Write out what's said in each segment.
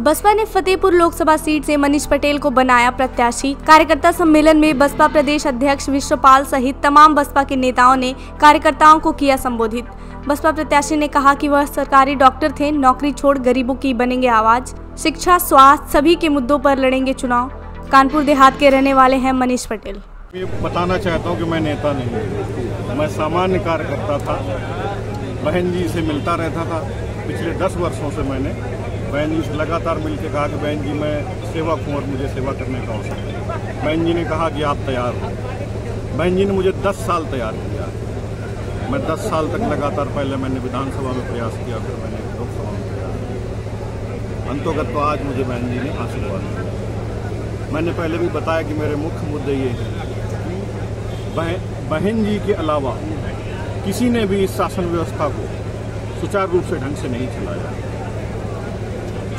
बसपा ने फतेहपुर लोकसभा सीट से मनीष पटेल को बनाया प्रत्याशी। कार्यकर्ता सम्मेलन में बसपा प्रदेश अध्यक्ष विश्वपाल सहित तमाम बसपा के नेताओं ने कार्यकर्ताओं को किया संबोधित। बसपा प्रत्याशी ने कहा कि वह सरकारी डॉक्टर थे, नौकरी छोड़ गरीबों की बनेंगे आवाज। शिक्षा, स्वास्थ्य सभी के मुद्दों पर लड़ेंगे चुनाव। कानपुर देहात के रहने वाले हैं मनीष पटेल। ये बताना चाहता हूँ कि मैं नेता नहीं हूँ, मैं सामान्य कार्यकर्ता था। बहन जी से मिलता रहता था। पिछले 10 वर्षों से मैंने बहन जी से लगातार मिलकर कहा कि बहन जी मैं सेवक हूँ और मुझे सेवा करने का अवसर है। बहन जी ने कहा कि आप तैयार हो। बहन जी ने मुझे 10 साल तैयार किया। मैं 10 साल तक लगातार, पहले मैंने विधानसभा में प्रयास किया, फिर मैंने लोकसभा में प्रयास। अंतोगत तो आज मुझे बहन जी ने आशीर्वाद दिया। मैंने पहले भी बताया कि मेरे मुख्य मुद्दे ये हैं, बहन जी के अलावा किसी ने भी इस शासन व्यवस्था को सुचारू रूप से ढंग से नहीं चलाया।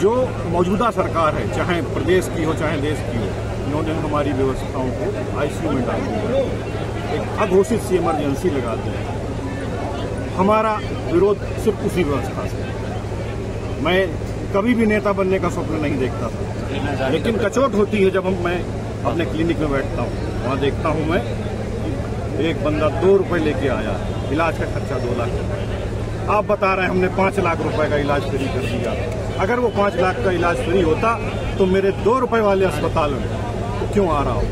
जो मौजूदा सरकार है, चाहे प्रदेश की हो चाहे देश की हो, इन्होंने हमारी व्यवस्थाओं को आईसीयू में डाल दिया, एक अघोषित सी इमरजेंसी लगा दी। हमारा विरोध सिर्फ उसी व्यवस्था से। मैं कभी भी नेता बनने का स्वप्न नहीं देखता था, लेकिन कचोट होती है जब मैं अपने क्लिनिक में बैठता हूँ, वहाँ देखता हूँ मैं एक बंदा 2 रुपए लेके आया, इलाज का खर्चा 2 लाख। आप बता रहे हैं हमने 5 लाख रुपए का इलाज फ्री कर दिया। अगर वो 5 लाख का इलाज फ्री होता तो मेरे 2 रुपए वाले अस्पताल में तो क्यों आ रहा हो?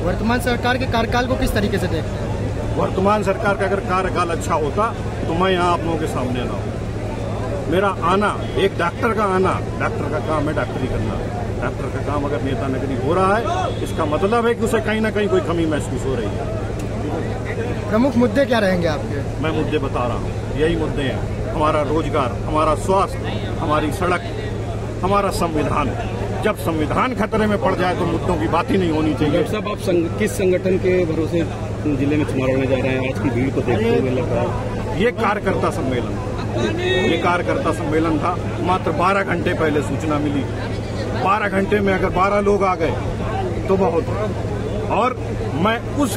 वर्तमान सरकार के कार्यकाल को किस तरीके से देखते हैं? वर्तमान सरकार का अगर कार्यकाल अच्छा होता तो मैं यहाँ आप लोगों के सामने ना हूँ। मेरा आना, एक डॉक्टर का आना, डॉक्टर का काम है डॉक्टरी करना। डॉक्टर का काम अगर नेता नगरी हो रहा है, इसका मतलब है कि उसे कहीं ना कहीं कोई कमी महसूस हो रही है। प्रमुख मुद्दे क्या रहेंगे आपके? मैं मुद्दे बता रहा हूँ, यही मुद्दे हैं। हमारा रोजगार, हमारा स्वास्थ्य, हमारी सड़क, हमारा संविधान। जब संविधान खतरे में पड़ जाए तो मुद्दों की बात ही नहीं होनी चाहिए। डॉक्टर साहब, आप किस संगठन के भरोसे जिले में चुनाव लड़ने जा रहे हैं? आज की भीड़ को देखते हुए लग रहा है ये कार्यकर्ता सम्मेलन, ये कार्यकर्ता सम्मेलन था। मात्र 12 घंटे पहले सूचना मिली। 12 घंटे में अगर 12 लोग आ गए तो बहुत। और मैं उस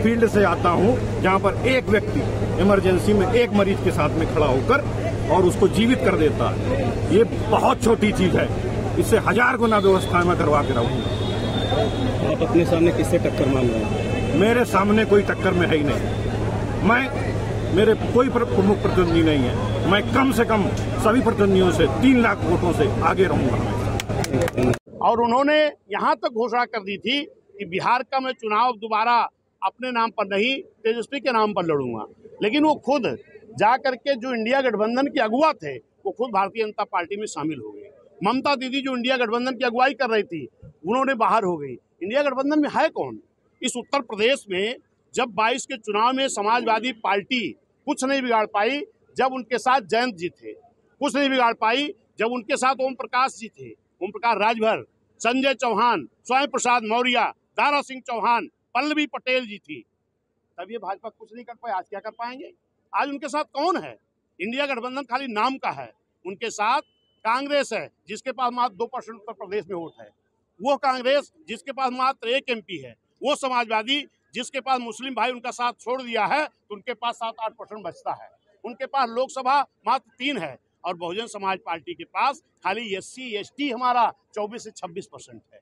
फील्ड से आता हूं जहां पर एक व्यक्ति इमरजेंसी में एक मरीज के साथ में खड़ा होकर और उसको जीवित कर देता है। ये बहुत छोटी चीज है, इससे 1000 गुना व्यवस्था में करवा के रहूंगा। आप अपने सामने किससे टक्कर मान रहे हैं? मेरे सामने कोई टक्कर में है ही नहीं। मेरे कोई प्रमुख प्रतिद्वंदी नहीं है। मैं कम से कम सभी प्रतिद्वंदियों से 3 लाख वोटों से आगे रहूंगा। और उन्होंने यहाँ तक घोषणा कर दी थी कि बिहार का मैं चुनाव दोबारा अपने नाम पर नहीं, तेजस्वी के नाम पर लड़ूंगा। लेकिन वो खुद जा करके जो इंडिया गठबंधन के अगुवा थे, वो खुद भारतीय जनता पार्टी में शामिल हो गए। ममता दीदी जो इंडिया गठबंधन की अगुवाई कर रही थी, उन्होंने बाहर हो गई। इंडिया गठबंधन में है कौन? इस उत्तर प्रदेश में जब 22 के चुनाव में समाजवादी पार्टी कुछ नहीं बिगाड़ पाई, जब उनके साथ जयंत जी थे, कुछ नहीं बिगाड़ पाई जब उनके साथ ओम प्रकाश जी थे, ओम प्रकाश राजभर, संजय चौहान, स्वयं प्रसाद मौर्य, दारा सिंह चौहान, पल्लवी पटेल जी थी, तब ये भाजपा कुछ नहीं कर पाए। आज क्या कर पाएंगे? आज उनके साथ कौन है? इंडिया गठबंधन खाली नाम का है। उनके साथ कांग्रेस है, जिसके पास मात्र 2% उत्तर प्रदेश में वोट है। वो कांग्रेस जिसके पास मात्र 1 MP है। वो समाजवादी जिसके पास मुस्लिम भाई उनका साथ छोड़ दिया है, तो उनके पास 7-8% बचता है। उनके पास लोकसभा मात्र 3 है और बहुजन समाज पार्टी के पास खाली SC ST हमारा 24 से 26% है।